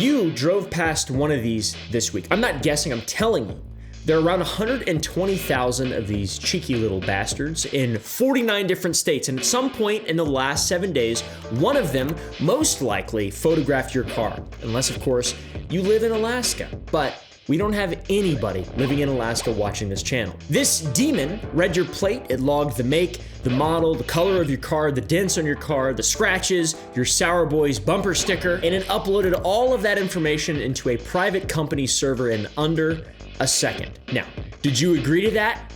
you drove past one of these this week, I'm not guessing, I'm telling you, there are around 120,000 of these cheeky little bastards in 49 different states. And at some point in the last 7 days, one of them most likely photographed your car. Unless, of course, you live in Alaska. But we don't have anybody living in Alaska watching this channel. This demon read your plate. It logged the make, the model, the color of your car, the dents on your car, the scratches, your Sour Boys bumper sticker, and it uploaded all of that information into a private company server in under a second. Now, did you agree to that?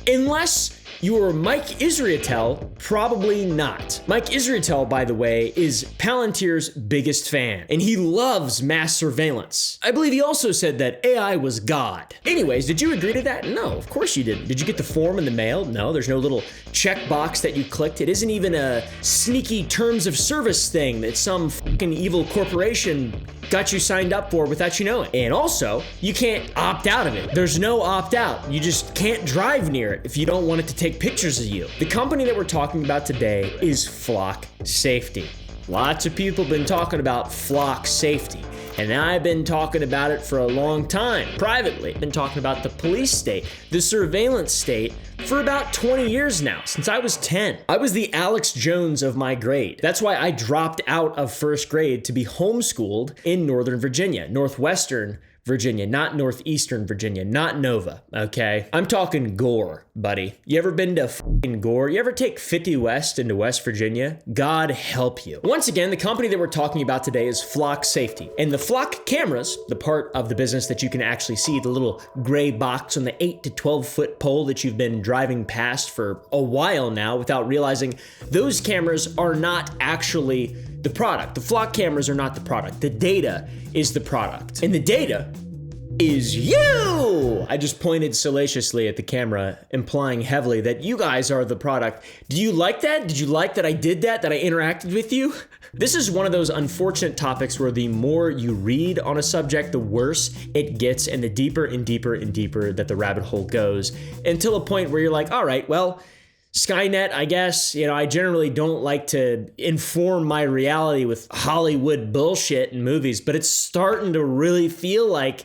Unless you were Mike Israetel, probably not. Mike Israetel, by the way, is Palantir's biggest fan, and he loves mass surveillance. I believe he also said that AI was God. Anyways, did you agree to that? No, of course you didn't. Did you get the form in the mail? No, there's no little checkbox that you clicked. It isn't even a sneaky terms of service thing that some fucking evil corporation got you signed up for without you knowing. And also, you can't opt out of it. There's no opt out. You just can't drive near it if you don't want it to take pictures of you. The company that we're talking about today is Flock Safety. Lots of people have been talking about Flock Safety, and I've been talking about it for a long time. Privately, I've been talking about the police state, the surveillance state, for about 20 years now, since I was 10. I was the Alex Jones of my grade. That's why I dropped out of first grade to be homeschooled in Northern Virginia, Northwestern Virginia, not Northeastern Virginia, not Nova, okay? I'm talking Gore, buddy. You ever been to fucking Gore? You ever take 50 West into West Virginia? God help you. Once again, the company that we're talking about today is Flock Safety. And the Flock cameras, the part of the business that you can actually see, the little gray box on the 8 to 12 foot pole that you've been driving past for a while now without realizing, those cameras are not actually the product. The Flock cameras are not the product. The data is the product. And the data is you! I just pointed salaciously at the camera, implying heavily that you guys are the product. Do you like that? Did you like that I did that I interacted with you? This is one of those unfortunate topics where the more you read on a subject, the worse it gets, and the deeper and deeper and deeper that the rabbit hole goes, until a point where you're like, all right, well, Skynet, I guess. You know, I generally don't like to inform my reality with Hollywood bullshit and movies, but it's starting to really feel like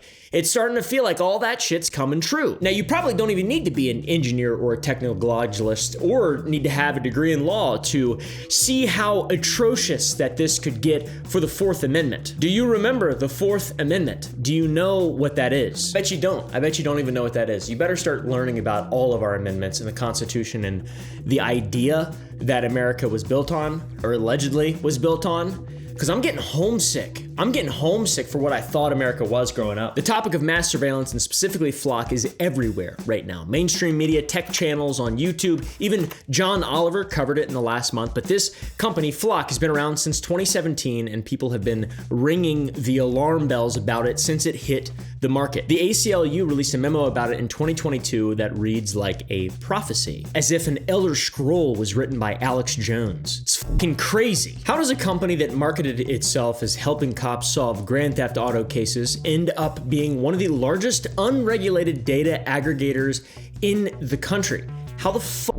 all that shit's coming true. Now, you probably don't even need to be an engineer or a technologist or need to have a degree in law to see how atrocious that this could get for the Fourth Amendment. Do you remember the Fourth Amendment? Do you know what that is? I bet you don't. I bet you don't even know what that is. You better start learning about all of our amendments in the Constitution and the idea that America was built on, or allegedly was built on. Because I'm getting homesick. I'm getting homesick for what I thought America was growing up. The topic of mass surveillance, and specifically Flock, is everywhere right now. Mainstream media, tech channels on YouTube, even John Oliver covered it in the last month. But this company, Flock, has been around since 2017, and people have been ringing the alarm bells about it since it hit the market. The ACLU released a memo about it in 2022 that reads like a prophecy, as if an Elder Scroll was written by Alex Jones. It's fucking crazy. How does a company that marketed itself as helping cops solve Grand Theft Auto cases end up being one of the largest unregulated data aggregators in the country? How the fuck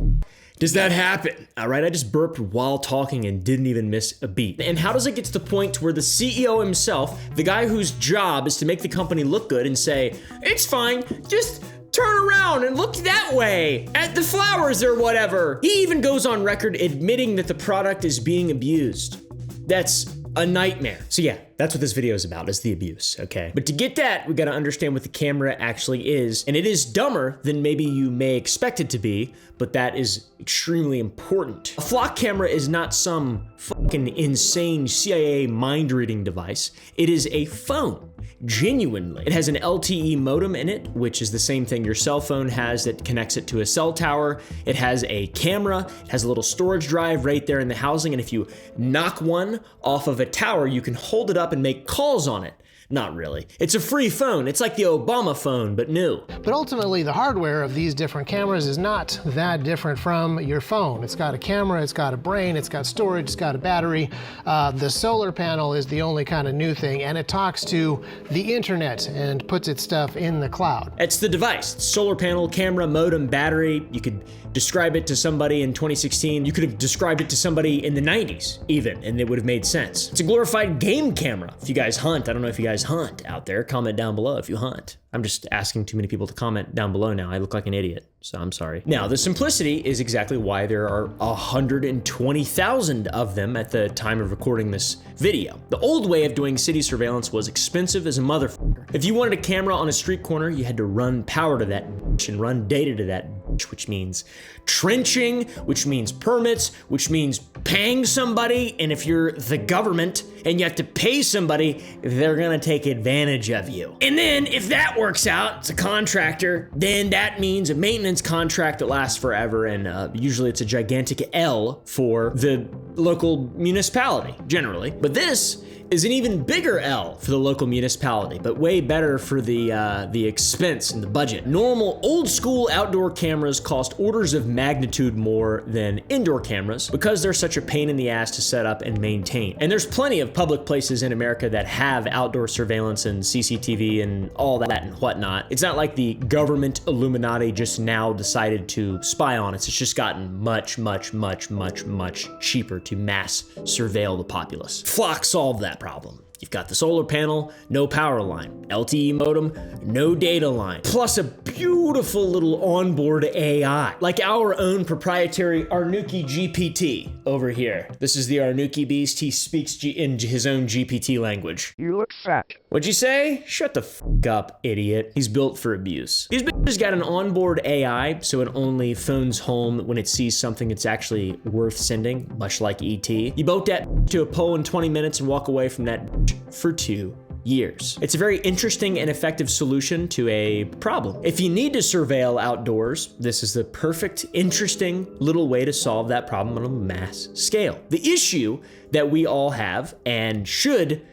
does that happen? All right, I just burped while talking and didn't even miss a beat. And how does it get to the point where the CEO himself, the guy whose job is to make the company look good and say, it's fine, just turn around and look that way at the flowers or whatever. He even goes on record admitting that the product is being abused. That's a nightmare. So yeah, that's what this video is about, is the abuse, okay? But to get that, we gotta understand what the camera actually is. And it is dumber than maybe you may expect it to be, but that is extremely important. A Flock camera is not some fucking insane CIA mind-reading device. It is a phone. Genuinely. It has an LTE modem in it, which is the same thing your cell phone has that connects it to a cell tower. It has a camera, it has a little storage drive right there in the housing, and if you knock one off of a tower, you can hold it up and make calls on it. Not really. It's a free phone. It's like the Obama phone, but new. But ultimately, the hardware of these different cameras is not that different from your phone. It's got a camera, it's got a brain, it's got storage, it's got a battery. The solar panel is the only kind of new thing, and it talks to the internet and puts its stuff in the cloud. It's the device. Solar panel, camera, modem, battery. You could describe it to somebody in 2016. You could have described it to somebody in the 90s even, and it would have made sense. It's a glorified game camera. camera. If you guys hunt, I don't know if you guys hunt out there. Comment down below if you hunt. I'm just asking too many people to comment down below now. I look like an idiot, so I'm sorry. Now, the simplicity is exactly why there are 120,000 of them at the time of recording this video. The old way of doing city surveillance was expensive as a motherfucker. If you wanted a camera on a street corner, you had to run power to that bitch and run data to that bitch, which means trenching, which means permits, which means paying somebody, and if you're the government and you have to pay somebody, they're gonna take advantage of you. And then if that works out, it's a contractor, then that means a maintenance contract that lasts forever, and usually it's a gigantic L for the local municipality, generally. But this is an even bigger L for the local municipality, but way better for the expense and the budget. Normal old school outdoor cameras cost orders of magnitude more than indoor cameras because they're such a pain in the ass to set up and maintain. And there's plenty of public places in America that have outdoor surveillance and CCTV and all that and whatnot. It's not like the government Illuminati just now decided to spy on us. It's just gotten much, much, much, much, much cheaper to mass surveil the populace. Flock solved that problem. You've got the solar panel, no power line, LTE modem, no data line, plus a beautiful little onboard AI, like our own proprietary Arnuki GPT over here. This is the Arnuki beast. He speaks in his own GPT language. You look fat. What'd you say? Shut the f up, idiot. He's built for abuse. These bitches got an onboard AI, so it only phones home when it sees something that's actually worth sending, much like ET. You boat that to a pole in 20 minutes and walk away from that for 2 years. It's a very interesting and effective solution to a problem. If you need to surveil outdoors, this is the perfect, interesting little way to solve that problem on a mass scale. The issue that we all have and should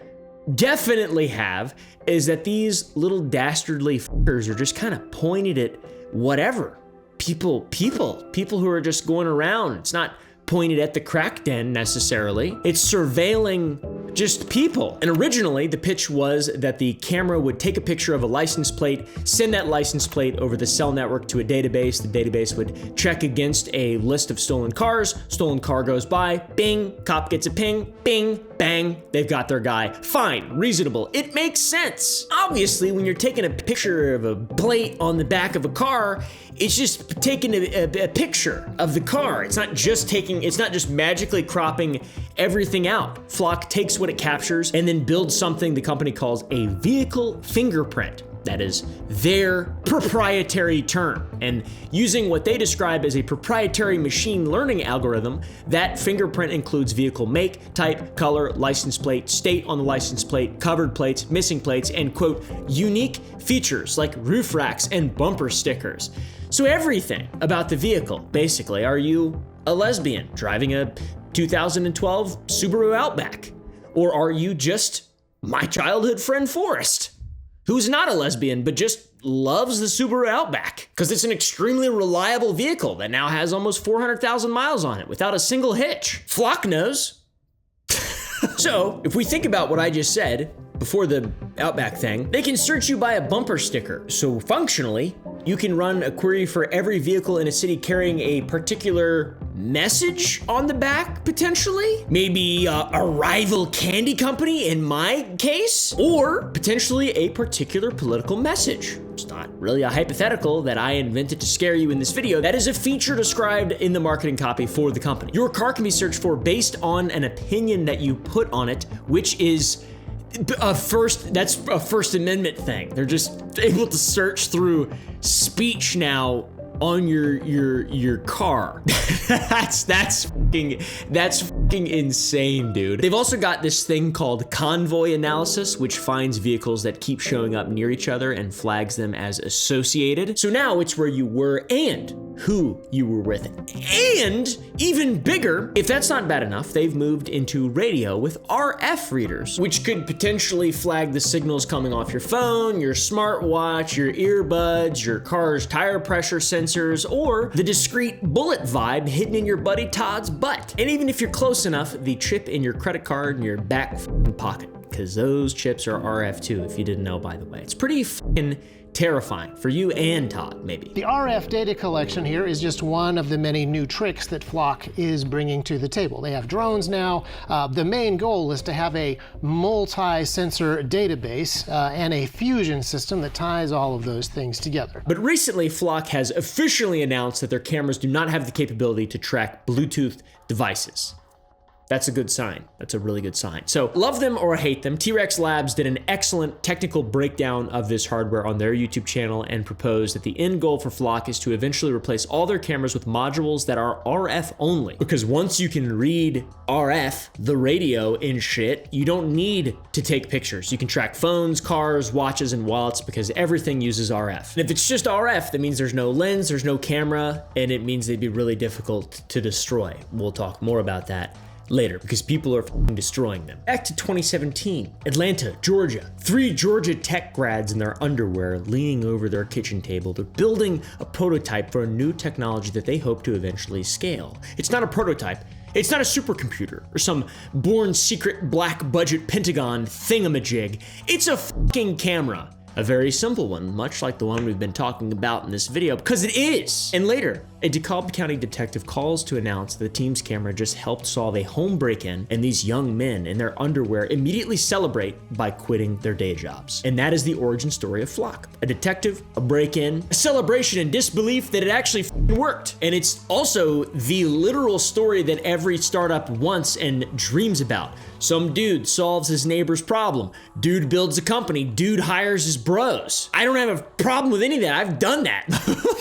definitely have is that these little dastardly fuckers are just kind of pointed at whatever. People who are just going around. It's not pointed at the crack den necessarily. It's surveilling just people. And originally the pitch was that the camera would take a picture of a license plate, send that license plate over the cell network to a database. The database would check against a list of stolen cars. Stolen car goes by, bing, cop gets a ping, bing, bang, they've got their guy. Fine, reasonable. It makes sense. Obviously, when you're taking a picture of a plate on the back of a car, it's just taking a picture of the car. It's not just magically cropping everything out. Flock takes what it captures and then builds something the company calls a vehicle fingerprint. That is their proprietary term. And using what they describe as a proprietary machine learning algorithm, that fingerprint includes vehicle make, type, color, license plate, state on the license plate, covered plates, missing plates, and quote, unique features like roof racks and bumper stickers. So everything about the vehicle, basically. Are you a lesbian driving a 2012 Subaru Outback? Or are you just my childhood friend Forrest, who's not a lesbian, but just loves the Subaru Outback? Because it's an extremely reliable vehicle that now has almost 400,000 miles on it without a single hitch. Flock knows. So, if we think about what I just said before the Outback thing, they can search you by a bumper sticker. So functionally, you can run a query for every vehicle in a city carrying a particular message on the back, potentially. Maybe a rival candy company in my case, or potentially a particular political message. It's not really a hypothetical that I invented to scare you in this video. That is a feature described in the marketing copy for the company. Your car can be searched for based on an opinion that you put on it, which is that's a First Amendment thing. They're just able to search through speech now on your car. that's fucking insane, dude. They've also got this thing called convoy analysis, which finds vehicles that keep showing up near each other and flags them as associated. So now it's where you were and who you were with. And even bigger, if that's not bad enough, they've moved into radio with RF readers, which could potentially flag the signals coming off your phone, your smartwatch, your earbuds, your car's tire pressure sensors, or the discreet bullet vibe hidden in your buddy Todd's butt. And even if you're close enough, the chip in your credit card in your back pocket, because those chips are RF too, if you didn't know, by the way. It's pretty fucking terrifying for you and Todd, maybe. The RF data collection here is just one of the many new tricks that Flock is bringing to the table. They have drones now. The main goal is to have a multi-sensor database and a fusion system that ties all of those things together. But recently, Flock has officially announced that their cameras do not have the capability to track Bluetooth devices. That's a good sign. That's a really good sign. So love them or hate them, T-Rex Labs did an excellent technical breakdown of this hardware on their YouTube channel and proposed that the end goal for Flock is to eventually replace all their cameras with modules that are RF only. Because once you can read RF, the radio and shit, you don't need to take pictures. You can track phones, cars, watches, and wallets because everything uses RF. And if it's just RF, that means there's no lens, there's no camera, and it means they'd be really difficult to destroy. We'll talk more about that later because people are destroying them. Back to 2017, Atlanta, Georgia. 3 Georgia Tech grads in their underwear leaning over their kitchen table. They're building a prototype for a new technology that they hope to eventually scale. It's not a prototype. It's not a supercomputer or some born secret black budget Pentagon thingamajig. It's a fucking camera. A very simple one, much like the one we've been talking about in this video, because it is. And later, a DeKalb County detective calls to announce that the team's camera just helped solve a home break-in, and these young men in their underwear immediately celebrate by quitting their day jobs. And that is the origin story of Flock. A detective, a break-in, a celebration and disbelief that it actually worked. And it's also the literal story that every startup wants and dreams about. Some dude solves his neighbor's problem. Dude builds a company. Dude hires his bros. I don't have a problem with any of that. I've done that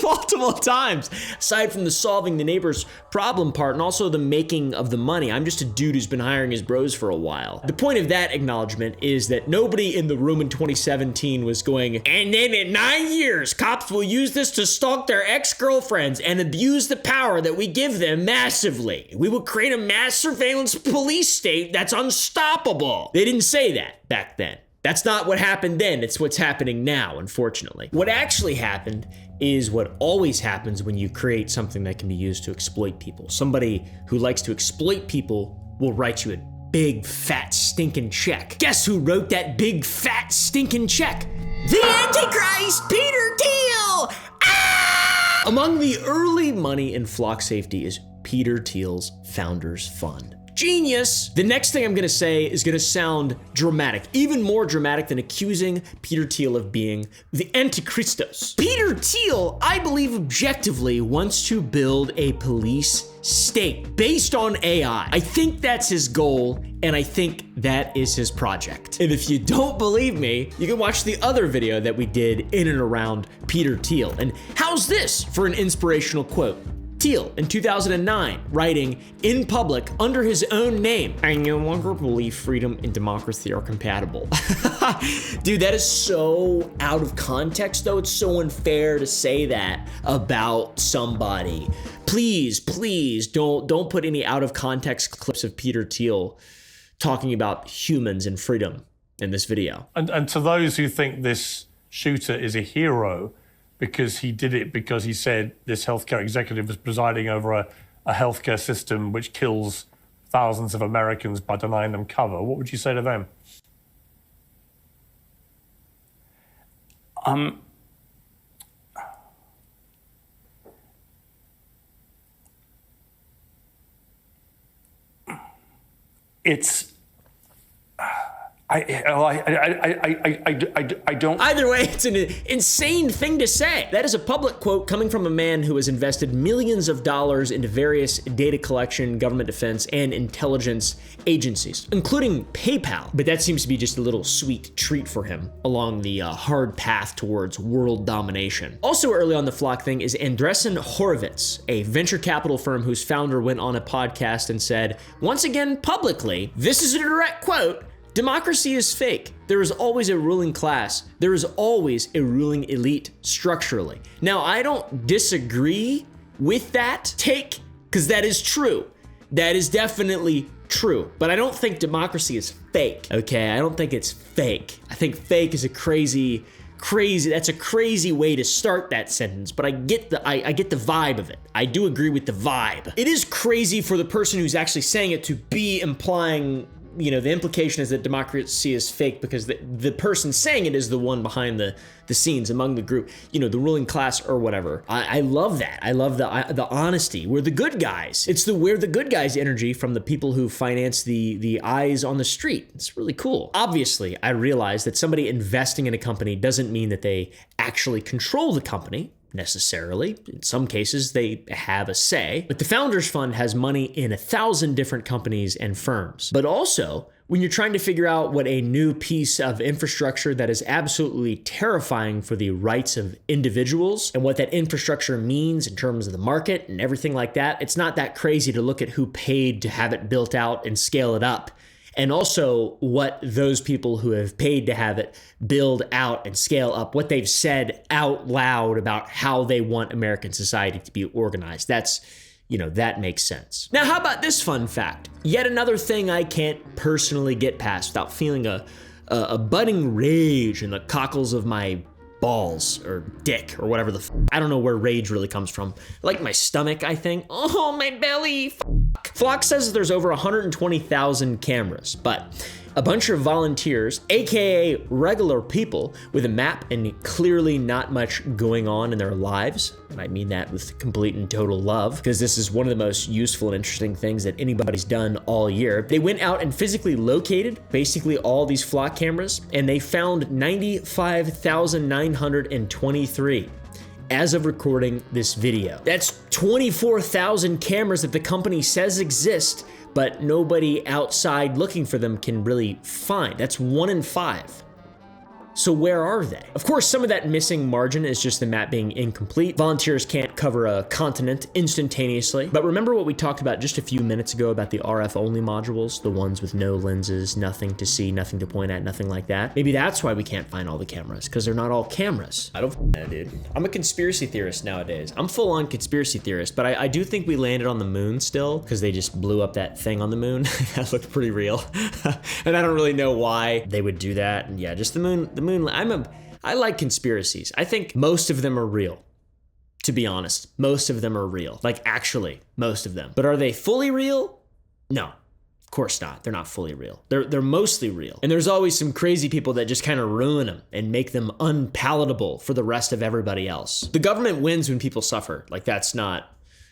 multiple times. Aside from the solving the neighbor's problem part and also the making of the money, I'm just a dude who's been hiring his bros for a while. The point of that acknowledgement is that nobody in the room in 2017 was going, and then in 9 years, cops will use this to stalk their ex-girlfriends and abuse the power that we give them massively. We will create a mass surveillance police state that's unstoppable. They didn't say that back then. That's not what happened then. It's what's happening now, unfortunately. What actually happened is what always happens when you create something that can be used to exploit people. Somebody who likes to exploit people will write you a big, fat, stinking check. Guess who wrote that big, fat, stinking check? The Antichrist, Peter Thiel! Ah! Among the early money in Flock safety is Peter Thiel's Founders Fund. Genius. The next thing I'm gonna say is gonna sound dramatic, even more dramatic than accusing Peter Thiel of being the Antichristos. Peter Thiel, I believe objectively, wants to build a police state based on AI. I think that's his goal, and I think that is his project. And if you don't believe me, you can watch the other video that we did in and around Peter Thiel. And how's this for an inspirational quote? Thiel in 2009, writing in public under his own name, "I no longer believe freedom and democracy are compatible." Dude, that is so out of context though. It's so unfair to say that about somebody. Please, please don't put any out of context clips of Peter Thiel talking about humans and freedom in this video. And to those who think this shooter is a hero, because he did it because he said this healthcare executive was presiding over a healthcare system which kills thousands of Americans by denying them cover. What would you say to them? It's... I don't... Either way, it's an insane thing to say. That is a public quote coming from a man who has invested millions of dollars into various data collection, government defense, and intelligence agencies, including PayPal. But that seems to be just a little sweet treat for him along the hard path towards world domination. Also early on the Flock thing is Andreessen Horowitz, a venture capital firm whose founder went on a podcast and said, once again publicly, this is a direct quote, "Democracy is fake. There is always a ruling class. There is always a ruling elite structurally." Now, I don't disagree with that take, because that is true. That is definitely true. But I don't think democracy is fake, okay? I don't think it's fake. I think fake is a crazy, that's a crazy way to start that sentence, but I get the vibe of it. I do agree with the vibe. It is crazy for the person who's actually saying it to be implying the implication is that democracy is fake because the person saying it is the one behind the scenes among the group, the ruling class or whatever. I love that. I love the honesty. We're the good guys. It's we're the good guys energy from the people who finance the eyes on the street. It's really cool. Obviously, I realize that somebody investing in a company doesn't mean that they actually control the company. Necessarily. In some cases, they have a say. But the Founders Fund has money in 1,000 different companies and firms. But also, when you're trying to figure out what a new piece of infrastructure that is absolutely terrifying for the rights of individuals and what that infrastructure means in terms of the market and everything like that, it's not that crazy to look at who paid to have it built out and scale it up. And also what those people who have paid to have it build out and scale up, what they've said out loud about how they want American society to be organized. That's, that makes sense. Now, how about this fun fact? Yet another thing I can't personally get past without feeling a budding rage in the cockles of my balls or dick or whatever I don't know where rage really comes from. Like my stomach, I think. Oh, my belly. Flock says there's over 120,000 cameras, but a bunch of volunteers, aka regular people with a map and clearly not much going on in their lives, and I mean that with complete and total love, because this is one of the most useful and interesting things that anybody's done all year. They went out and physically located basically all these flock cameras, and they found 95,923. As of recording this video. That's 24,000 cameras that the company says exist, but nobody outside looking for them can really find. That's 1 in 5. So where are they? Of course, some of that missing margin is just the map being incomplete. Volunteers can't cover a continent instantaneously. But remember what we talked about just a few minutes ago about the RF only modules, the ones with no lenses, nothing to see, nothing to point at, nothing like that. Maybe that's why we can't find all the cameras, because they're not all cameras. I don't know, dude. I'm a conspiracy theorist nowadays. I'm full on conspiracy theorist, but I do think we landed on the moon still, because they just blew up that thing on the moon. That looked pretty real. And I don't really know why they would do that. And yeah, just the moon. I like conspiracies. I think most of them are real. To be honest, most of them are real. Like actually, most of them. But are they fully real? No, of course not. They're not fully real. They're mostly real. And there's always some crazy people that just kind of ruin them and make them unpalatable for the rest of everybody else. The government wins when people suffer. Like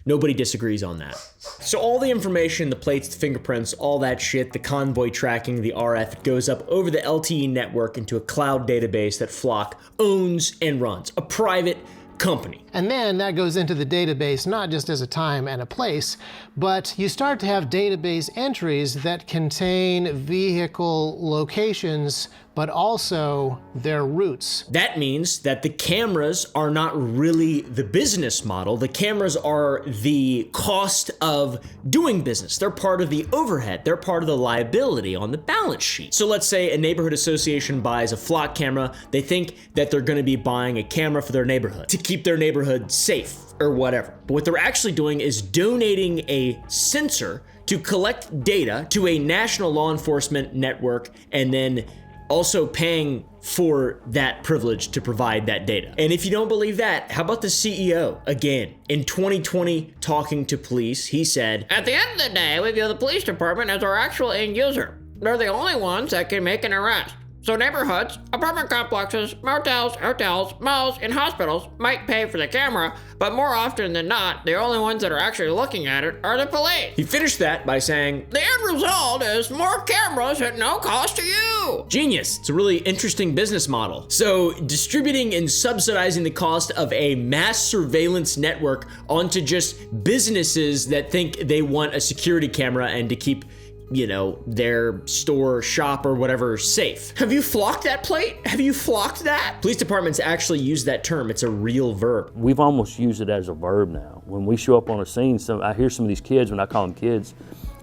nobody disagrees on that. So all the information, the plates, the fingerprints, all that shit, the convoy tracking, the RF, goes up over the LTE network into a cloud database that Flock owns and runs, a private company. And then that goes into the database not just as a time and a place, but you start to have database entries that contain vehicle locations, but also their routes. That means that the cameras are not really the business model. The cameras are the cost of doing business. They're part of the overhead. They're part of the liability on the balance sheet. So let's say a neighborhood association buys a Flock camera. They think that they're gonna be buying a camera for their neighborhood to keep their neighborhood safe or whatever. But what they're actually doing is donating a sensor to collect data to a national law enforcement network and then also paying for that privilege to provide that data. And if you don't believe that, how about the CEO? Again, in 2020, talking to police, he said, "At the end of the day, we view the police department as our actual end user. They're the only ones that can make an arrest. So neighborhoods, apartment complexes, motels, hotels, malls, and hospitals might pay for the camera, but more often than not, the only ones that are actually looking at it are the police." He finished that by saying, "The end result is more cameras at no cost to you." Genius. It's a really interesting business model. So distributing and subsidizing the cost of a mass surveillance network onto just businesses that think they want a security camera and to keep their store, shop, or whatever safe. Have you flocked that plate? Have you flocked that? Police departments actually use that term. It's a real verb. We've almost used it as a verb now. When we show up on a scene, I hear some of these kids, when I call them kids,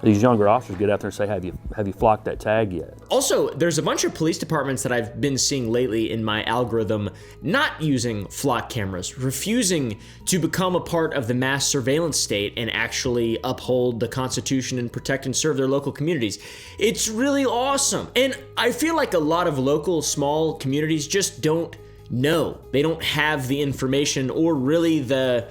these younger officers get out there and say, have you flocked that tag yet? Also, there's a bunch of police departments that I've been seeing lately in my algorithm not using flock cameras, refusing to become a part of the mass surveillance state and actually uphold the Constitution and protect and serve their local communities. It's really awesome. And I feel like a lot of local small communities just don't know. They don't have the information or really the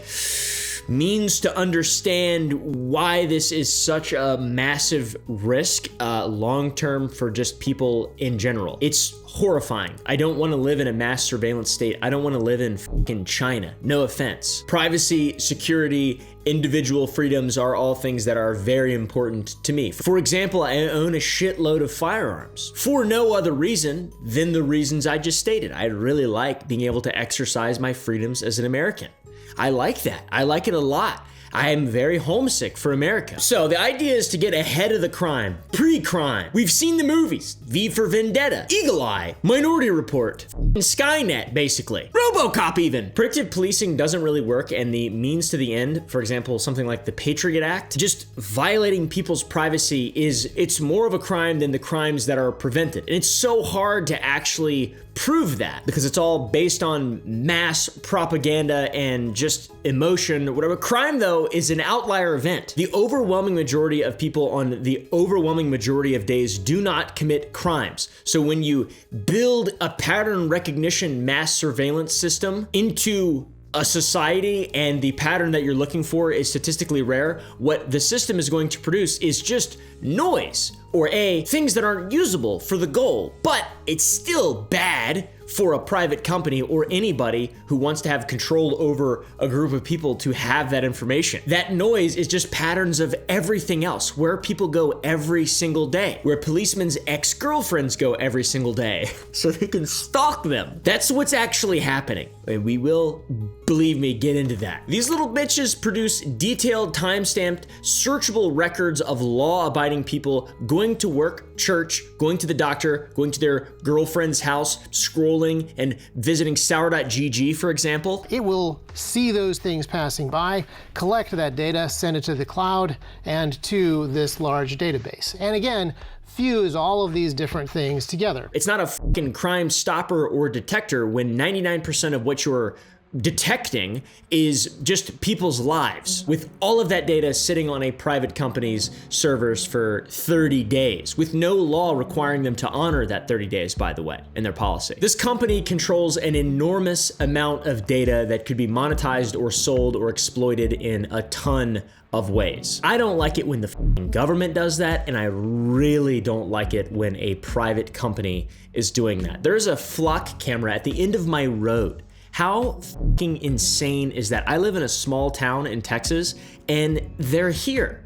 means to understand why this is such a massive risk long-term for just people in general. It's horrifying. I don't want to live in a mass surveillance state. I don't want to live in fucking China. No offense. Privacy, security, individual freedoms are all things that are very important to me. For example, I own a shitload of firearms for no other reason than the reasons I just stated. I really like being able to exercise my freedoms as an American. I like that. I like it a lot. I am very homesick for America. So the idea is to get ahead of the crime, pre-crime. We've seen the movies, V for Vendetta, Eagle Eye, Minority Report, Skynet, basically. RoboCop even. Predictive policing doesn't really work, and the means to the end, for example, something like the Patriot Act, just violating people's privacy it's more of a crime than the crimes that are prevented. And it's so hard to actually prove that because it's all based on mass propaganda and just emotion, whatever. Crime, though, is an outlier event. The overwhelming majority of people on the overwhelming majority of days do not commit crimes. So when you build a pattern recognition mass surveillance system into a society and the pattern that you're looking for is statistically rare, what the system is going to produce is just noise or things that aren't usable for the goal, but it's still bad for a private company or anybody who wants to have control over a group of people to have that information. That noise is just patterns of everything else, where people go every single day, where policemen's ex-girlfriends go every single day so they can stalk them. That's what's actually happening. And we will, believe me, get into that. These little bitches produce detailed, time-stamped, searchable records of law-abiding people going to work, church, going to the doctor, going to their girlfriend's house, scrolling and visiting sour.gg, for example. It will see those things passing by, collect that data, send it to the cloud and to this large database. And again, fuse all of these different things together. It's not a fucking crime stopper or detector when 99% of what you're detecting is just people's lives, with all of that data sitting on a private company's servers for 30 days, with no law requiring them to honor that 30 days, by the way, in their policy. This company controls an enormous amount of data that could be monetized or sold or exploited in a ton of ways. I don't like it when the fucking government does that, and I really don't like it when a private company is doing that. There's a flock camera at the end of my road. How fucking insane is that? I live in a small town in Texas and they're here.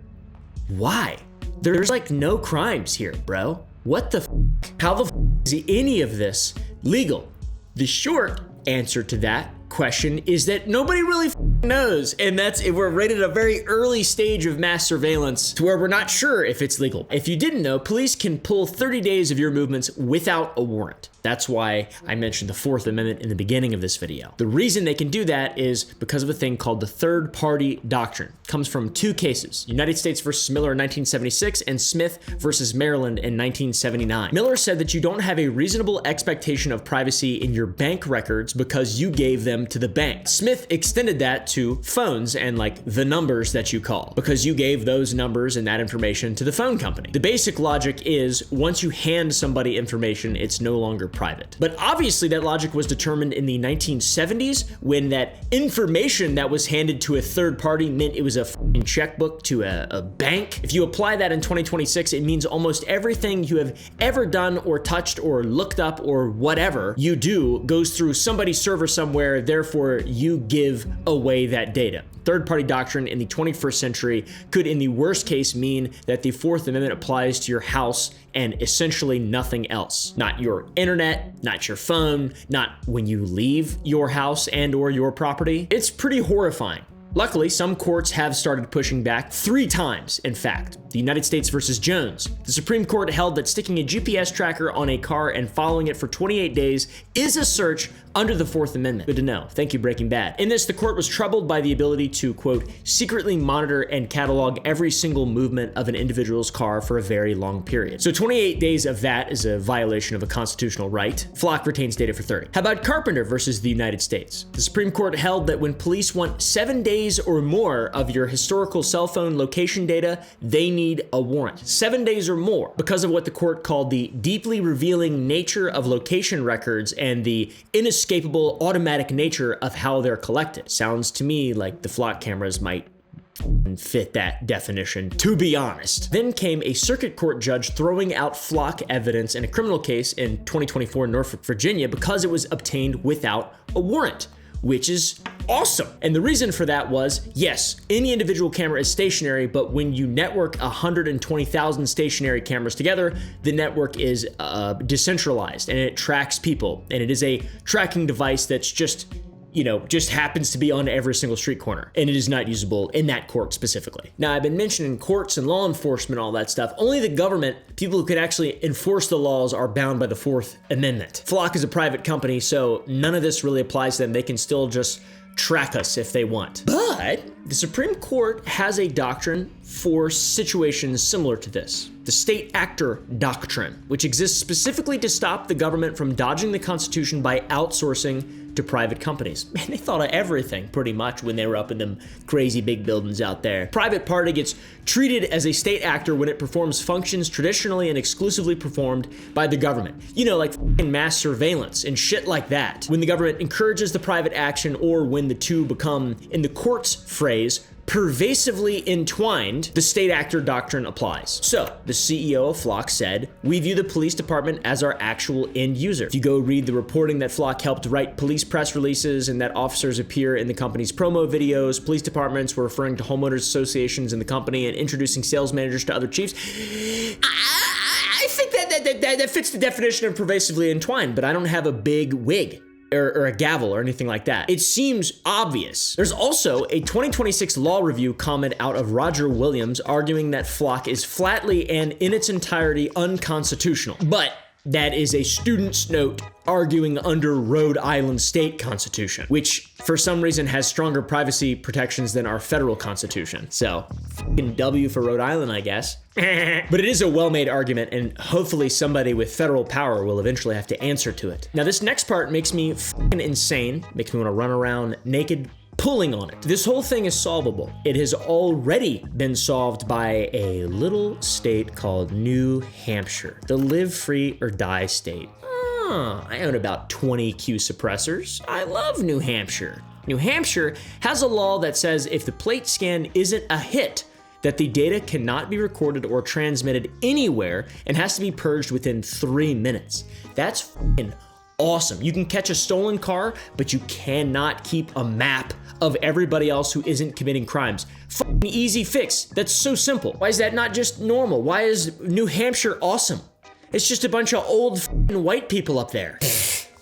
Why? There's like no crimes here, bro. What the fuck? How the fuck is any of this legal? The short answer to that question is that nobody really knows, and we're right at a very early stage of mass surveillance to where we're not sure if it's legal. If you didn't know, police can pull 30 days of your movements without a warrant. That's why I mentioned the Fourth Amendment in the beginning of this video. The reason they can do that is because of a thing called the third-party doctrine. It comes from two cases, United States versus Miller in 1976 and Smith versus Maryland in 1979. Miller said that you don't have a reasonable expectation of privacy in your bank records because you gave them to the bank. Smith extended that to phones and like the numbers that you call because you gave those numbers and that information to the phone company. The basic logic is once you hand somebody information, it's no longer private. But obviously that logic was determined in the 1970s when that information that was handed to a third party meant it was a fucking checkbook to a bank. If you apply that in 2026, it means almost everything you have ever done or touched or looked up or whatever you do goes through somebody's server somewhere, therefore you give away that data. Third-party doctrine in the 21st century could in the worst case mean that the Fourth Amendment applies to your house and essentially nothing else. Not your internet, not your phone, not when you leave your house and or your property. It's pretty horrifying. Luckily, some courts have started pushing back 3 times, in fact. The United States versus Jones. The Supreme Court held that sticking a GPS tracker on a car and following it for 28 days is a search under the Fourth Amendment. Good to know. Thank you, Breaking Bad. In this, the court was troubled by the ability to, quote, secretly monitor and catalog every single movement of an individual's car for a very long period. So 28 days of that is a violation of a constitutional right. Flock retains data for 30. How about Carpenter versus the United States? The Supreme Court held that when police want 7 days days or more of your historical cell phone location data, they need a warrant. 7 days or more, because of what the court called the deeply revealing nature of location records and the inescapable automatic nature of how they're collected. Sounds to me like the flock cameras might fit that definition, to be honest. Then came a circuit court judge throwing out flock evidence in a criminal case in 2024 in Norfolk, Virginia, because it was obtained without a warrant, which is awesome. And the reason for that was, yes, any individual camera is stationary, but when you network 120,000 stationary cameras together, the network is decentralized and it tracks people. And it is a tracking device that's just happens to be on every single street corner, and it is not usable in that court specifically. Now, I've been mentioning courts and law enforcement, all that stuff. Only the government, people who can actually enforce the laws, are bound by the Fourth Amendment. Flock is a private company, so none of this really applies to them. They can still just track us if they want. But the Supreme Court has a doctrine for situations similar to this, the state actor doctrine, which exists specifically to stop the government from dodging the Constitution by outsourcing to private companies. Man, they thought of everything pretty much when they were up in them crazy big buildings out there. Private party gets treated as a state actor when it performs functions traditionally and exclusively performed by the government. Like mass surveillance and shit like that. When the government encourages the private action, or when the two become, in the court's phrase, pervasively entwined, the state actor doctrine applies. So, the CEO of Flock said, "We view the police department as our actual end user." If you go read the reporting that Flock helped write police press releases and that officers appear in the company's promo videos, police departments were referring to homeowners associations in the company and introducing sales managers to other chiefs. I think that fits the definition of pervasively entwined, but I don't have a big wig or a gavel or anything like that. It seems obvious. There's also a 2026 law review comment out of Roger Williams arguing that Flock is flatly and in its entirety unconstitutional. But that is a student's note arguing under Rhode Island state constitution, which for some reason has stronger privacy protections than our federal constitution. So, fucking W for Rhode Island, I guess. But it is a well-made argument, and hopefully somebody with federal power will eventually have to answer to it. Now, this next part makes me fucking insane, makes me want to run around naked pulling on it. This whole thing is solvable. It has already been solved by a little state called New Hampshire, the live free or die state. I own about 20 Q suppressors. I love New Hampshire. New Hampshire has a law that says if the plate scan isn't a hit, that the data cannot be recorded or transmitted anywhere and has to be purged within 3 minutes. That's fucking awesome. You can catch a stolen car, but you cannot keep a map of everybody else who isn't committing crimes. Fucking easy fix. That's so simple. Why is that not just normal? Why is New Hampshire awesome? It's just a bunch of old fucking white people up there.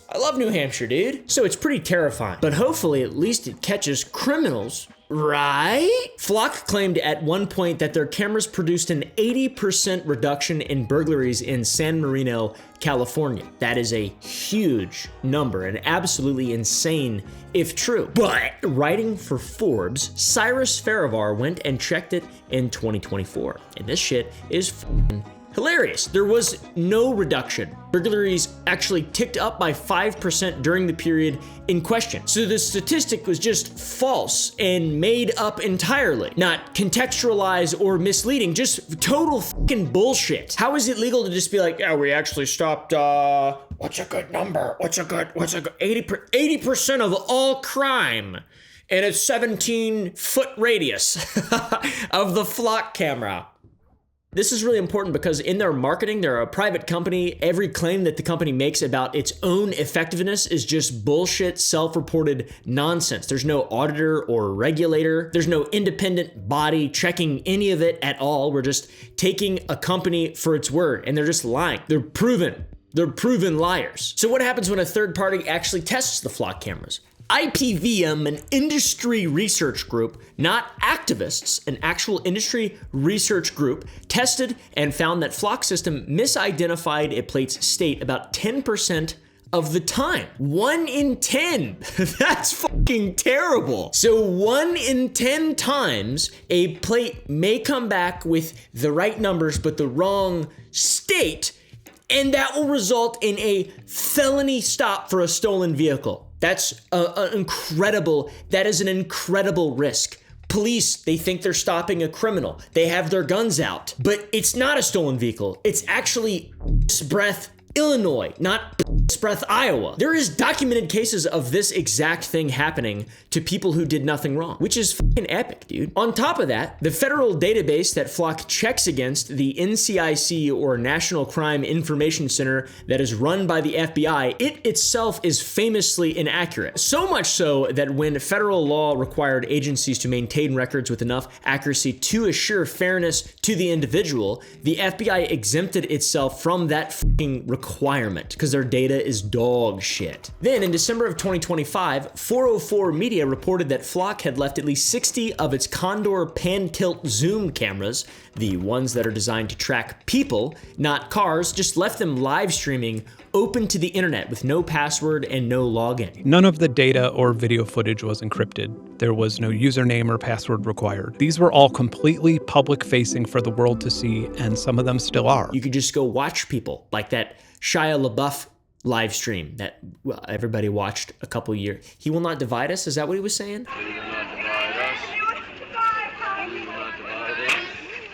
I love New Hampshire, dude. So it's pretty terrifying, but hopefully at least it catches criminals, right? Flock claimed at one point that their cameras produced an 80% reduction in burglaries in San Marino, California. That is a huge number and absolutely insane if true. But writing for Forbes, Cyrus Farivar went and checked it in 2024. And this shit is fucking hilarious. There was no reduction. Burglaries actually ticked up by 5% during the period in question. So the statistic was just false and made up entirely. Not contextualized or misleading, just total fucking bullshit. How is it legal to just be like, yeah, we actually stopped, what's a good number? What's a good, 80% of all crime in a 17-foot radius of the Flock camera. This is really important because in their marketing, they're a private company. Every claim that the company makes about its own effectiveness is just bullshit, self-reported nonsense. There's no auditor or regulator. There's no independent body checking any of it at all. We're just taking a company for its word, and they're just lying. They're proven liars. So what happens when a third party actually tests the Flock cameras? IPVM, an industry research group, not activists, an actual industry research group, tested and found that Flock system misidentified a plate's state about 10% of the time. 1 in 10. That's fucking terrible. So 1 in 10 times a plate may come back with the right numbers but the wrong state, and that will result in a felony stop for a stolen vehicle. That is an incredible risk. Police, they think they're stopping a criminal. They have their guns out, but it's not a stolen vehicle. It's actually breath Illinois, not breath Iowa. There is documented cases of this exact thing happening to people who did nothing wrong, which is fucking epic, dude. On top of that, the federal database that Flock checks against, the NCIC, or National Crime Information Center, that is run by the FBI, it itself is famously inaccurate. So much so that when federal law required agencies to maintain records with enough accuracy to assure fairness to the individual, the FBI exempted itself from that fucking requirement because their data is dog shit. Then in December of 2025, 404 Media reported that Flock had left at least 60 of its Condor pan tilt zoom cameras, the ones that are designed to track people, not cars, just left them live streaming open to the internet with no password and no login. None of the data or video footage was encrypted. There was no username or password required. These were all completely public-facing for the world to see, and some of them still are. You could just go watch people, like that Shia LaBeouf live stream that everybody watched a couple years. He will not divide us? Is that what he was saying?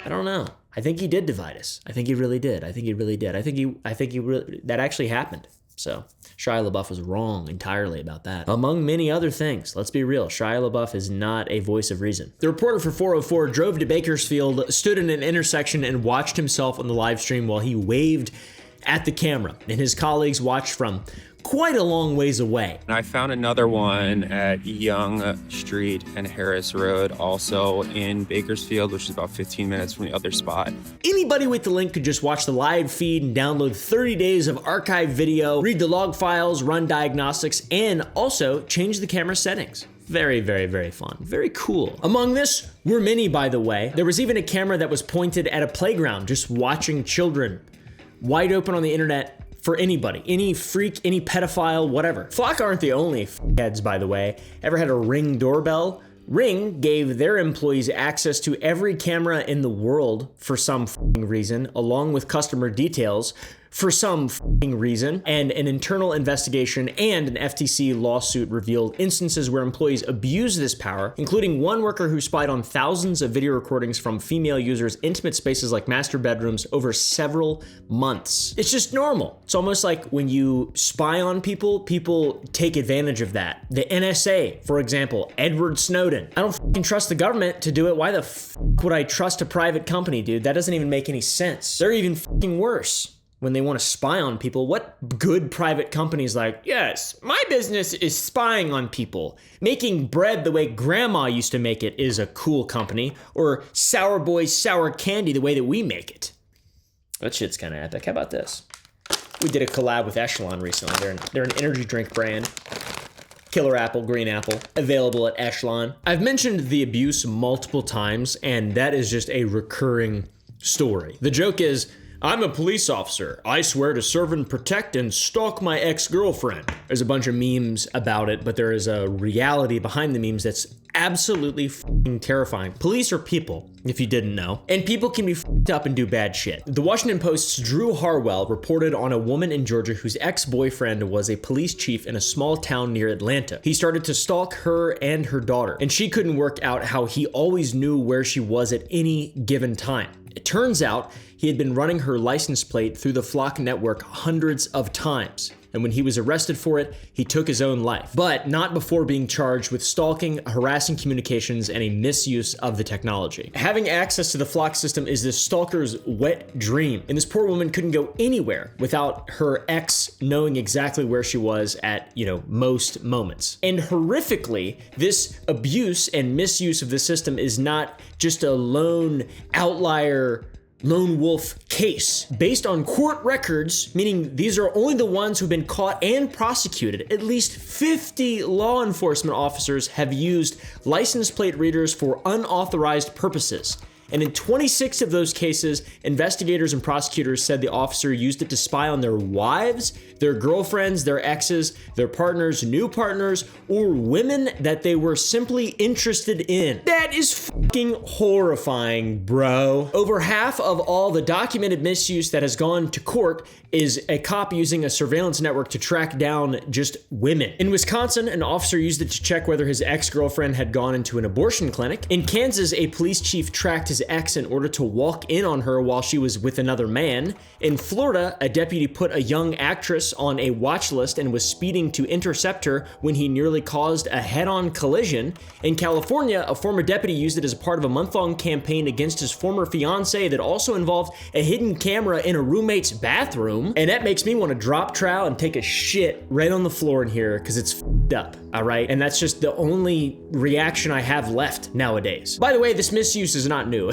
I don't know. I think he did divide us. I think he really did. I think he really that actually happened. So Shia LaBeouf was wrong entirely about that. Among many other things, let's be real, Shia LaBeouf is not a voice of reason. The reporter for 404 drove to Bakersfield, stood in an intersection, and watched himself on the live stream while he waved at the camera, and his colleagues watched from quite a long ways away. I found another one at Young Street and Harris Road, also in Bakersfield, which is about 15 minutes from the other spot. Anybody with the link could just watch the live feed and download 30 days of archived video, read the log files, run diagnostics, and also change the camera settings. Very, very, very fun. Very cool. Among this were many, by the way. There was even a camera that was pointed at a playground, just watching children, wide open on the internet, for anybody, any freak, any pedophile, whatever. Flock aren't the only heads, by the way. Ever had a Ring doorbell? Ring gave their employees access to every camera in the world for some reason, along with customer details for some reason, and an internal investigation and an FTC lawsuit revealed instances where employees abused this power, including one worker who spied on thousands of video recordings from female users' intimate spaces like master bedrooms over several months. It's just normal. It's almost like when you spy on people, people take advantage of that. The NSA, for example, Edward Snowden. I don't fucking trust the government to do it. Why the fuck would I trust a private company, dude? That doesn't even make any sense. They're even fucking worse. When they want to spy on people, what good private company's like, yes, my business is spying on people. Making bread the way grandma used to make it is a cool company. Or Sour Boys Sour Candy the way that we make it. That shit's kind of epic. How about this? We did a collab with Echelon recently. They're an energy drink brand. Killer apple, green apple, available at Echelon. I've mentioned the abuse multiple times, and that is just a recurring story. The joke is, I'm a police officer. I swear to serve and protect and stalk my ex-girlfriend. There's a bunch of memes about it, but there is a reality behind the memes that's absolutely fucking terrifying. Police are people, if you didn't know, and people can be fucked up and do bad shit. The Washington Post's Drew Harwell reported on a woman in Georgia whose ex-boyfriend was a police chief in a small town near Atlanta. He started to stalk her and her daughter, and she couldn't work out how he always knew where she was at any given time. It turns out he had been running her license plate through the Flock network hundreds of times. And when he was arrested for it, he took his own life, but not before being charged with stalking, harassing communications, and a misuse of the technology. Having access to the Flock system is this stalker's wet dream, and this poor woman couldn't go anywhere without her ex knowing exactly where she was at, most moments. And horrifically, this abuse and misuse of the system is not just a lone outlier lone wolf case. Based on court records, meaning these are only the ones who've been caught and prosecuted, at least 50 law enforcement officers have used license plate readers for unauthorized purposes. And in 26 of those cases, investigators and prosecutors said the officer used it to spy on their wives, their girlfriends, their exes, their partners, new partners, or women that they were simply interested in. That is fucking horrifying, bro. Over half of all the documented misuse that has gone to court is a cop using a surveillance network to track down just women. In Wisconsin, an officer used it to check whether his ex-girlfriend had gone into an abortion clinic. In Kansas, a police chief tracked his ex in order to walk in on her while she was with another man. In Florida, a deputy put a young actress on a watch list and was speeding to intercept her when he nearly caused a head-on collision. In California, a former deputy used it as a part of a month-long campaign against his former fiancée that also involved a hidden camera in a roommate's bathroom. And that makes me want to drop trowel and take a shit right on the floor in here because it's f***ed up, all right? And that's just the only reaction I have left nowadays. By the way, this misuse is not new.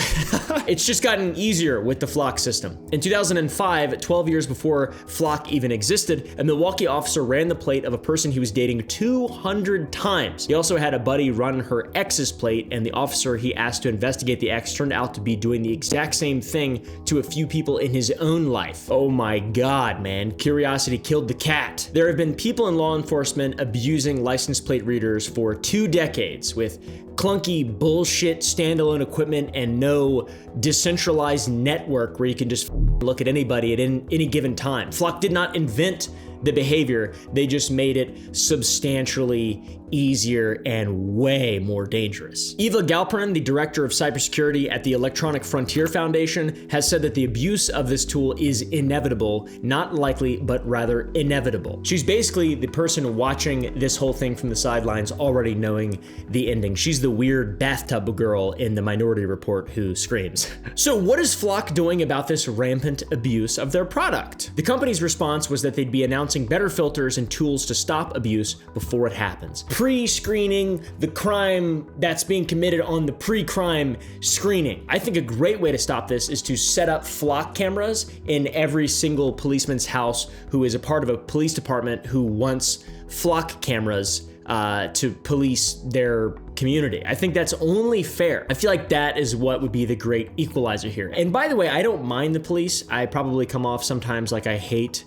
It's just gotten easier with the Flock system. In 2005, 12 years before Flock even existed, a Milwaukee officer ran the plate of a person he was dating 200 times. He also had a buddy run her ex's plate, and the officer he asked to investigate the ex turned out to be doing the exact same thing to a few people in his own life. Oh my God, man. Curiosity killed the cat. There have been people in law enforcement abusing license plate readers for 2 decades with clunky bullshit standalone equipment and no decentralized network where you can just look at anybody at any given time. Flock did not invent the behavior, they just made it substantially easier and way more dangerous. Eva Galperin, the director of cybersecurity at the Electronic Frontier Foundation, has said that the abuse of this tool is inevitable, not likely, but rather inevitable. She's basically the person watching this whole thing from the sidelines already knowing the ending. She's the weird bathtub girl in the Minority Report who screams. So what is Flock doing about this rampant abuse of their product? The company's response was that they'd be announcing better filters and tools to stop abuse before it happens. Pre-screening the crime that's being committed on the pre-crime screening. I think a great way to stop this is to set up Flock cameras in every single policeman's house who is a part of a police department who wants Flock cameras to police their community. I think that's only fair. I feel like that is what would be the great equalizer here. And by the way, I don't mind the police. I probably come off sometimes like I hate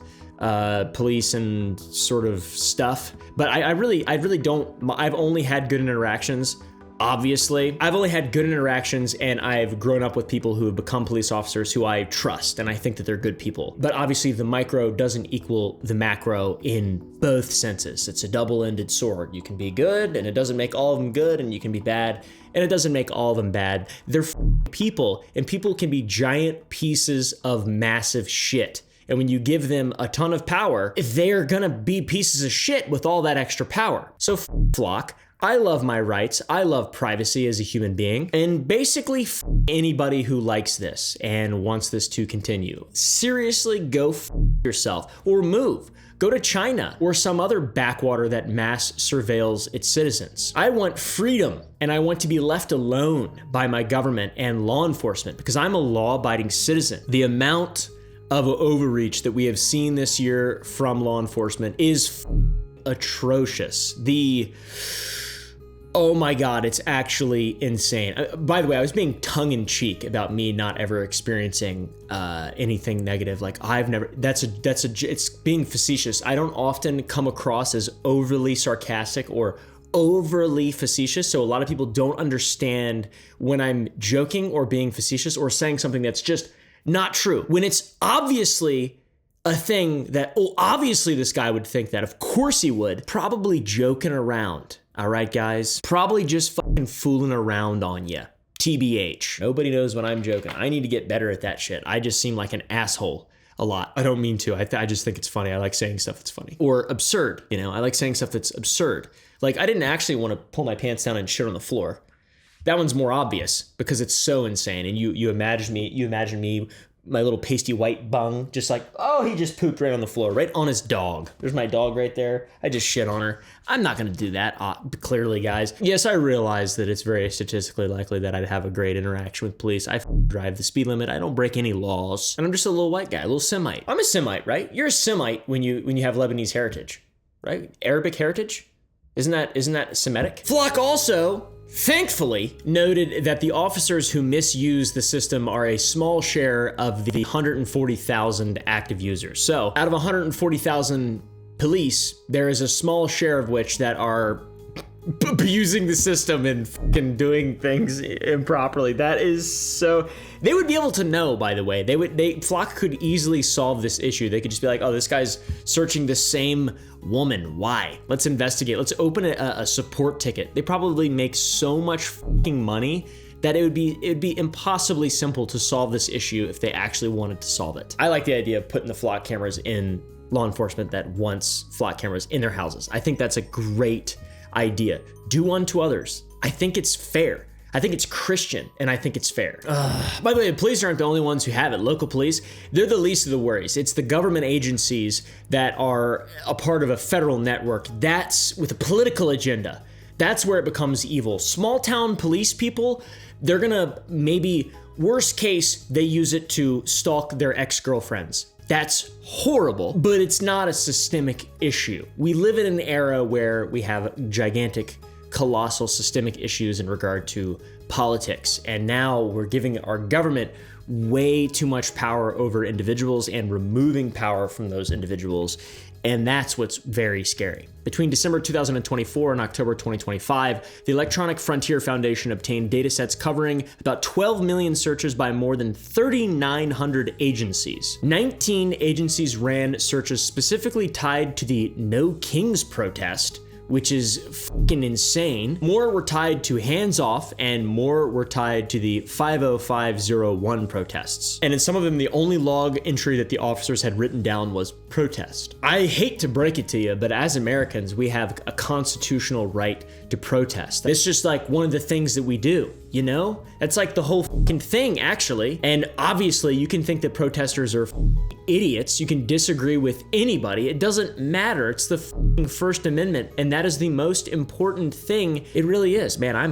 police and sort of stuff, but I really don't. I've only had good interactions. Obviously, I've only had good interactions, and I've grown up with people who have become police officers who I trust, and I think that they're good people. But obviously, the micro doesn't equal the macro in both senses. It's a double-ended sword. You can be good, and it doesn't make all of them good, and you can be bad, and it doesn't make all of them bad. They're people, and people can be giant pieces of massive shit. And when you give them a ton of power, they're gonna be pieces of shit with all that extra power. So Flock, I love my rights. I love privacy as a human being. And basically anybody who likes this and wants this to continue. Seriously, go yourself or move. Go to China or some other backwater that mass surveils its citizens. I want freedom, and I want to be left alone by my government and law enforcement because I'm a law-abiding citizen. The amount of overreach that we have seen this year from law enforcement is atrocious. Oh my God, it's actually insane. By the way, I was being tongue-in-cheek about me not ever experiencing anything negative. Like it's being facetious. I don't often come across as overly sarcastic or overly facetious, so a lot of people don't understand when I'm joking or being facetious or saying something that's just not true. When it's obviously a thing that, obviously this guy would think that, of course he would, probably joking around, all right, guys? Probably just fucking fooling around on you. TBH. Nobody knows when I'm joking. I need to get better at that shit. I just seem like an asshole a lot. I don't mean to. I just think it's funny. I like saying stuff that's funny. Or absurd, you know? I like saying stuff that's absurd. Like, I didn't actually want to pull my pants down and shit on the floor. That one's more obvious because it's so insane. And you imagine me, my little pasty white bung, just like, oh, he just pooped right on the floor, right on his dog. There's my dog right there. I just shit on her. I'm not going to do that, clearly, guys. Yes, I realize that it's very statistically likely that I'd have a great interaction with police. I drive the speed limit. I don't break any laws. And I'm just a little white guy, a little Semite. I'm a Semite, right? You're a Semite when you have Lebanese heritage, right? Arabic heritage? Isn't that Semitic? Flock also thankfully noted that the officers who misuse the system are a small share of the 140,000 active users. So out of 140,000 police, there is a small share of which that are abusing the system and fucking doing things improperly. That is so. They would be able to know, by the way. Flock could easily solve this issue. They could just be like, oh, this guy's searching the same woman. Why? Let's investigate. Let's open a support ticket. They probably make so much fucking money that it'd be impossibly simple to solve this issue if they actually wanted to solve it. I like the idea of putting the flock cameras in law enforcement that wants flock cameras in their houses. I think that's a great idea. Do unto others. I think it's fair. I think it's Christian, and I think it's fair. By the way, the police aren't the only ones who have it. Local police, they're the least of the worries. It's the government agencies that are a part of a federal network. That's with a political agenda. That's where it becomes evil. Small town police people, they're gonna maybe, worst case, they use it to stalk their ex-girlfriends. That's horrible, but it's not a systemic issue. We live in an era where we have gigantic, colossal systemic issues in regard to politics, and now we're giving our government way too much power over individuals and removing power from those individuals, and that's what's very scary. Between December 2024 and October 2025, the Electronic Frontier Foundation obtained datasets covering about 12 million searches by more than 3,900 agencies. 19 agencies ran searches specifically tied to the No Kings protest, which is fucking insane. More were tied to Hands Off, and more were tied to the 50501 protests. And in some of them, the only log entry that the officers had written down was protest. I hate to break it to you, but as Americans, we have a constitutional right to protest. It's just like one of the things that we do, you know? That's like the whole fucking thing, actually. And obviously, you can think that protesters are idiots. You can disagree with anybody. It doesn't matter. It's the fucking First Amendment, and that is the most important thing. It really is, man. I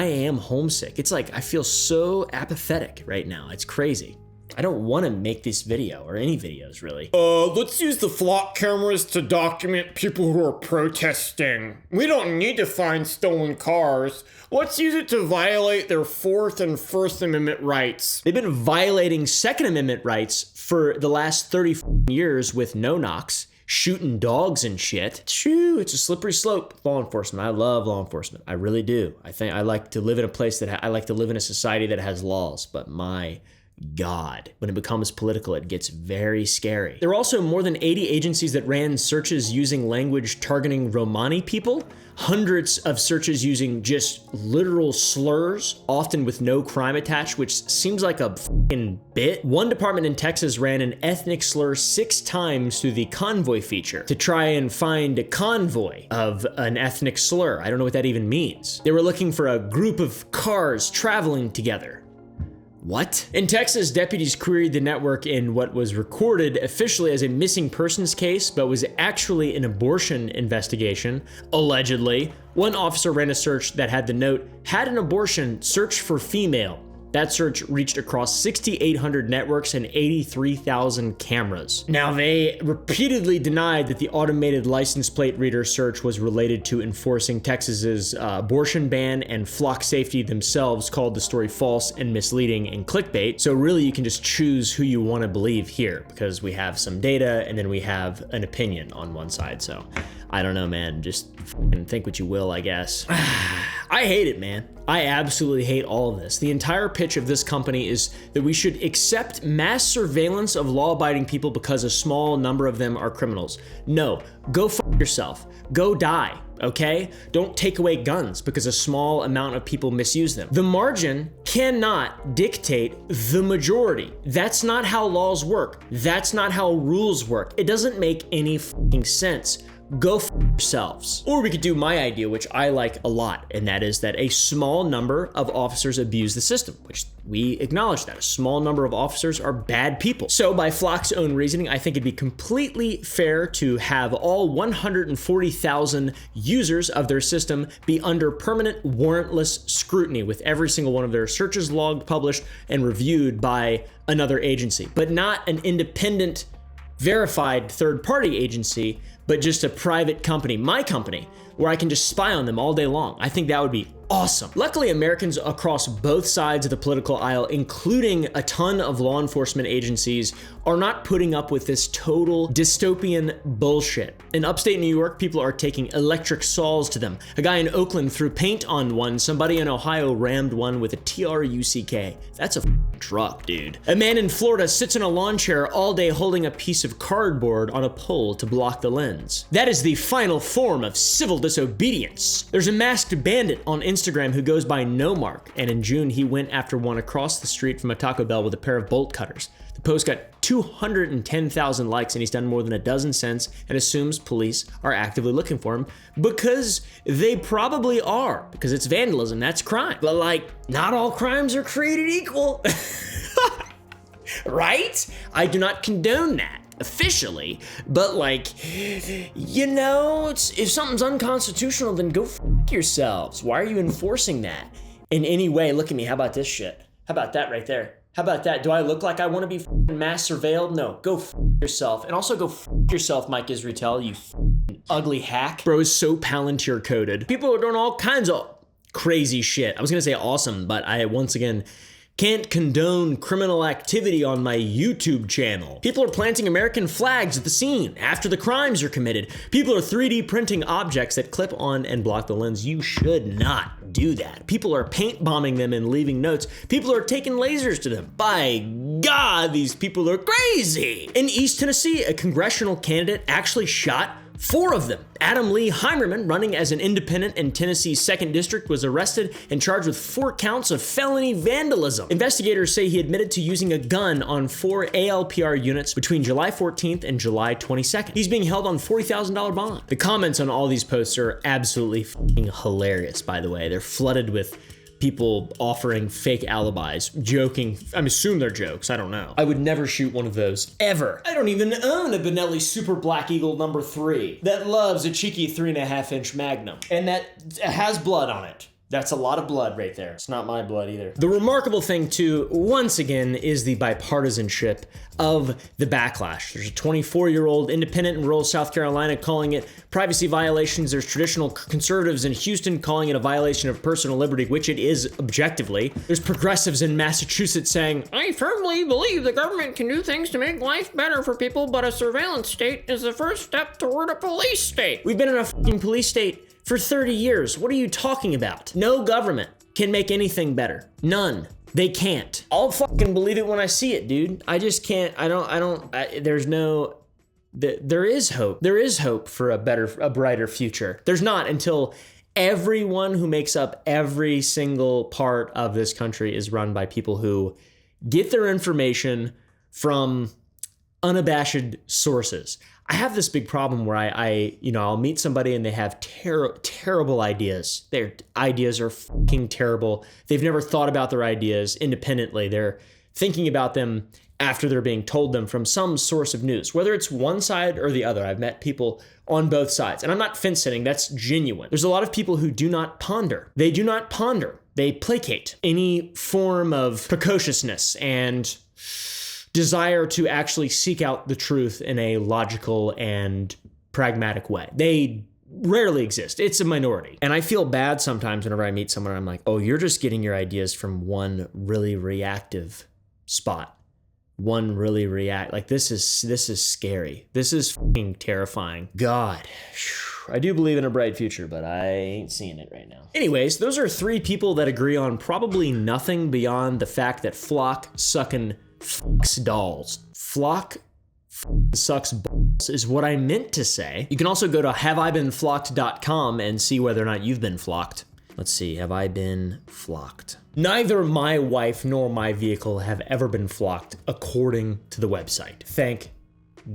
am homesick. It's like I feel so apathetic right now. It's crazy. I don't want to make this video or any videos, really. Let's use the flock cameras to document people who are protesting. We don't need to find stolen cars. Let's use it to violate their Fourth and First Amendment rights. They've been violating Second Amendment rights for the last 30 years with no-knocks, shooting dogs and shit. Shoo, it's a slippery slope. Law enforcement. I love law enforcement. I really do. I like to live in a place that I like to live in a society that has laws, but my God, when it becomes political, it gets very scary. There were also more than 80 agencies that ran searches using language targeting Romani people, hundreds of searches using just literal slurs, often with no crime attached, which seems like a fucking bit. One department in Texas ran an ethnic slur 6 times through the convoy feature to try and find a convoy of an ethnic slur. I don't know what that even means. They were looking for a group of cars traveling together. What? In Texas, deputies queried the network in what was recorded officially as a missing persons case, but was actually an abortion investigation, allegedly. One officer ran a search that had the note, "Had an abortion, search for female." That search reached across 6,800 networks and 83,000 cameras. Now, they repeatedly denied that the automated license plate reader search was related to enforcing Texas's abortion ban, and Flock Safety themselves called the story false and misleading and clickbait. So really, you can just choose who you want to believe here, because we have some data and then we have an opinion on one side. So I don't know, man. Just think what you will, I guess. I hate it, man. I absolutely hate all of this. The entire pitch of this company is that we should accept mass surveillance of law-abiding people because a small number of them are criminals. No, go fuck yourself. Go die, okay? Don't take away guns because a small amount of people misuse them. The margin cannot dictate the majority. That's not how laws work. That's not how rules work. It doesn't make any fucking sense. Go f yourselves. Or we could do my idea, which I like a lot, and that is that a small number of officers abuse the system, which we acknowledge that. A small number of officers are bad people. So by Flock's own reasoning, I think it'd be completely fair to have all 140,000 users of their system be under permanent warrantless scrutiny, with every single one of their searches logged, published, and reviewed by another agency, but not an independent, verified third-party agency, but just a private company, my company, where I can just spy on them all day long. I think that would be awesome. Luckily, Americans across both sides of the political aisle, including a ton of law enforcement agencies, are not putting up with this total dystopian bullshit. In upstate New York, people are taking electric saws to them. A guy in Oakland threw paint on one. Somebody in Ohio rammed one with a TRUCK. That's a truck, dude. A man in Florida sits in a lawn chair all day holding a piece of cardboard on a pole to block the lens. That is the final form of civil disobedience. There's a masked bandit on Instagram who goes by No Mark, and in June he went after one across the street from a Taco Bell with a pair of bolt cutters. The post got 210,000 likes, and he's done more than a dozen cents and assumes police are actively looking for him because they probably are, because it's vandalism, that's crime. But like, not all crimes are created equal. Right? I do not condone that officially, but like, you know, if something's unconstitutional, then go f yourselves. Why are you enforcing that in any way? Look at me, how about this shit? How about that right there? How about that? Do I look like I want to be mass surveilled? No, go f yourself. And also go f yourself, Mike Israetel, you ugly hack. Bro is so Palantir coded. People are doing all kinds of crazy shit. I was gonna say awesome, but I once again can't condone criminal activity on my YouTube channel. People are planting American flags at the scene after the crimes are committed. People are 3D printing objects that clip on and block the lens. You should not do that. People are paint bombing them and leaving notes. People are taking lasers to them. By God, these people are crazy. In East Tennessee, a congressional candidate actually shot 4 of them. Adam Lee Heimerman, running as an independent in Tennessee's 2nd District, was arrested and charged with 4 counts of felony vandalism. Investigators say he admitted to using a gun on 4 ALPR units between July 14th and July 22nd. He's being held on $40,000 bond. The comments on all these posts are absolutely fucking hilarious, by the way. They're flooded with people offering fake alibis, joking. I'm assuming they're jokes, I don't know. I would never shoot one of those, ever. I don't even own a Benelli Super Black Eagle number 3 that loves a cheeky 3.5-inch Magnum and that has blood on it. That's a lot of blood right there. It's not my blood either. The remarkable thing too, once again, is the bipartisanship of the backlash. There's a 24-year-old independent in rural South Carolina calling it privacy violations. There's traditional conservatives in Houston calling it a violation of personal liberty, which it is objectively. There's progressives in Massachusetts saying, I firmly believe the government can do things to make life better for people, but a surveillance state is the first step toward a police state. We've been in a fucking police state for 30 years. What are you talking about? No government can make anything better. None. They can't. I'll fucking believe it when I see it, dude. I just can't. There is hope. There is hope for a brighter future. There's not until everyone who makes up every single part of this country is run by people who get their information from unabashed sources. I have this big problem where I'll meet somebody and they have terrible ideas. Their ideas are fucking terrible. They've never thought about their ideas independently. They're thinking about them after they're being told them from some source of news, whether it's one side or the other. I've met people on both sides, and I'm not fence sitting. That's genuine. There's a lot of people who do not ponder. They do not ponder. They placate any form of precociousness and desire to actually seek out the truth in a logical and pragmatic way. They rarely exist. It's a minority. And I feel bad sometimes whenever I meet someone, I'm like, oh, you're just getting your ideas from one really reactive spot. Like this is scary. This is fucking terrifying. God. I do believe in a bright future, but I ain't seeing it right now. Anyways, those are 3 people that agree on probably nothing beyond the fact that Flock sucking fucks dolls. Flock sucks balls is what I meant to say. You can also go to haveibeenflocked.com and see whether or not you've been flocked. Let's see, have I been flocked? Neither my wife nor my vehicle have ever been flocked, according to the website. Thank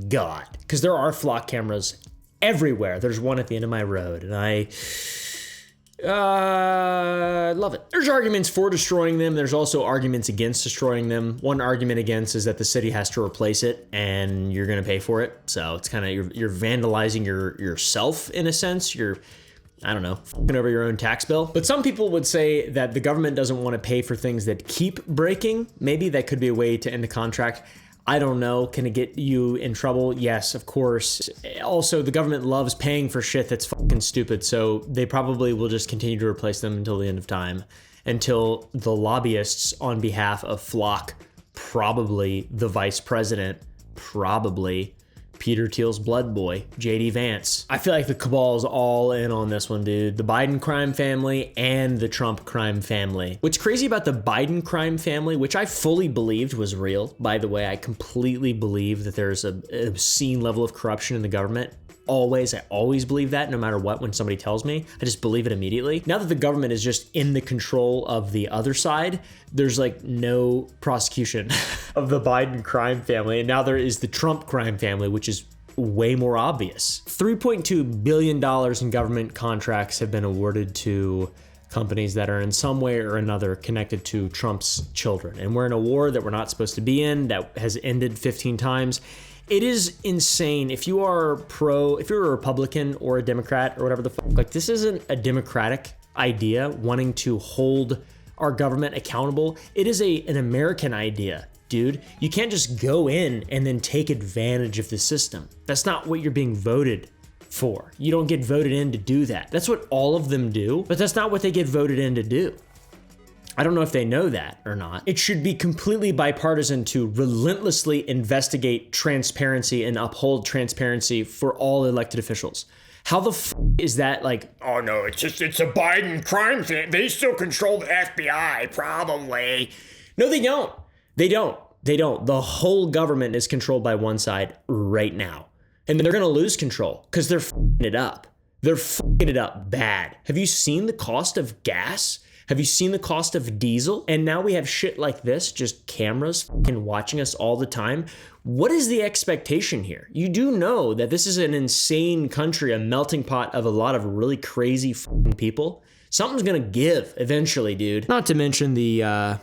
God. Because there are flock cameras everywhere. There's one at the end of my road, and I love it. There's arguments for destroying them. There's also arguments against destroying them. One argument against is that the city has to replace it and you're going to pay for it. So it's kind of, you're vandalizing yourself in a sense. You're, I don't know, fucking over your own tax bill. But some people would say that the government doesn't want to pay for things that keep breaking. Maybe that could be a way to end the contract. I don't know. Can it get you in trouble? Yes, of course. Also, the government loves paying for shit that's fucking stupid, so they probably will just continue to replace them until the end of time, until the lobbyists on behalf of Flock, probably the vice president, probably Peter Thiel's blood boy, JD Vance. I feel like the cabal is all in on this one, dude. The Biden crime family and the Trump crime family. What's crazy about the Biden crime family, which I fully believed was real, by the way, I completely believe that there's an obscene level of corruption in the government. I always believe that, no matter what, when somebody tells me, I just believe it immediately. Now that the government is just in the control of the other side, there's like no prosecution of the Biden crime family. And now there is the Trump crime family, which is way more obvious. $3.2 billion in government contracts have been awarded to companies that are in some way or another connected to Trump's children. And we're in a war that we're not supposed to be in, that has ended 15 times. It is insane. If you're a Republican or a Democrat or whatever the fuck, like, this isn't a democratic idea wanting to hold our government accountable. It is an American idea, dude. You can't just go in and then take advantage of the system. That's not what you're being voted for. You don't get voted in to do that. That's what all of them do, but that's not what they get voted in to do. I don't know if they know that or not. It should be completely bipartisan to relentlessly investigate transparency and uphold transparency for all elected officials. How the f is that like, Oh no, it's a Biden crime thing. They still control the FBI, probably. no, they don't. They don't. The whole government is controlled by one side right now. And they're going to lose control because they're f***ing it up. They're f***ing it up bad. Have you seen the cost of gas? Have you seen the cost of diesel? And now we have shit like this, just cameras fucking watching us all the time. What is the expectation here? You do know that this is an insane country, a melting pot of a lot of really crazy fucking people. Something's gonna give eventually, dude. Not to mention the,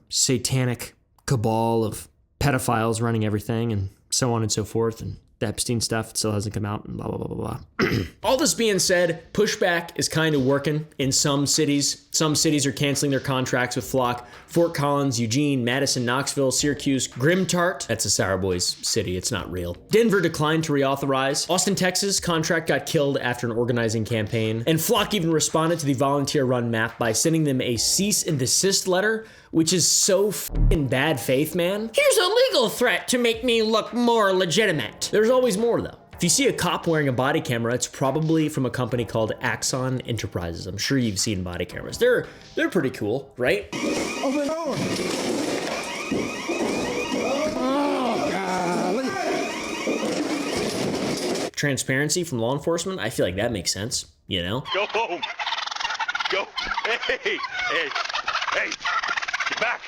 satanic cabal of pedophiles running everything and so on and so forth. And the Epstein stuff still hasn't come out and blah, blah, blah, blah, blah. All this being said, pushback is kind of working in some cities. Some cities are canceling their contracts with Flock. Fort Collins, Eugene, Madison, Knoxville, Syracuse, Grimtart. That's a Sour Boys city. It's not real. Denver declined to reauthorize. Austin, Texas, contract got killed after an organizing campaign. And Flock even responded to the volunteer-run map by sending them a cease and desist letter, which is so f***ing bad faith, man. Here's a legal threat to make me look more legitimate. There's always more, though. If you see a cop wearing a body camera, it's probably from a company called Axon Enterprises. I'm sure you've seen body cameras. They're pretty cool, right? Over and over. Oh, golly. Transparency from law enforcement, I feel like that makes sense, you know? Go home. Go. Hey. Get back.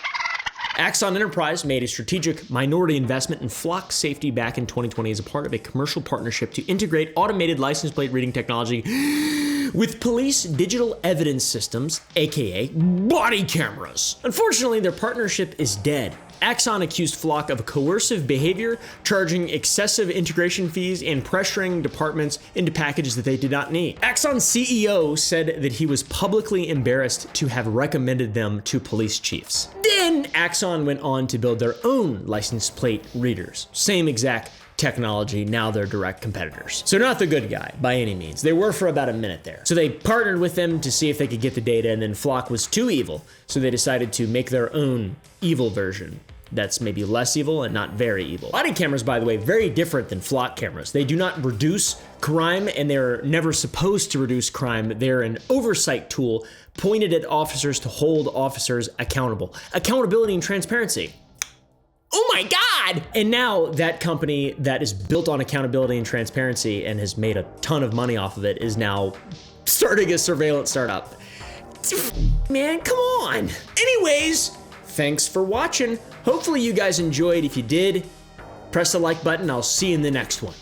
Axon Enterprise made a strategic minority investment in Flock Safety back in 2020 as a part of a commercial partnership to integrate automated license plate reading technology with police digital evidence systems, aka body cameras. Unfortunately, their partnership is dead. Axon accused Flock of coercive behavior, charging excessive integration fees and pressuring departments into packages that they did not need. Axon's CEO said that he was publicly embarrassed to have recommended them to police chiefs. Then Axon went on to build their own license plate readers. Same exact technology, now they're direct competitors. So not the good guy by any means. They were for about a minute there. So they partnered with them to see if they could get the data, and then Flock was too evil. So they decided to make their own evil version that's maybe less evil and not very evil. Body cameras, by the way, very different than Flock cameras. They do not reduce crime, and they're never supposed to reduce crime. They're an oversight tool pointed at officers to hold officers accountable. Accountability and transparency. Oh my God! And now that company that is built on accountability and transparency and has made a ton of money off of it is now starting a surveillance startup. Man, come on. Anyways, thanks for watching. Hopefully you guys enjoyed. If you did, press the like button. I'll see you in the next one.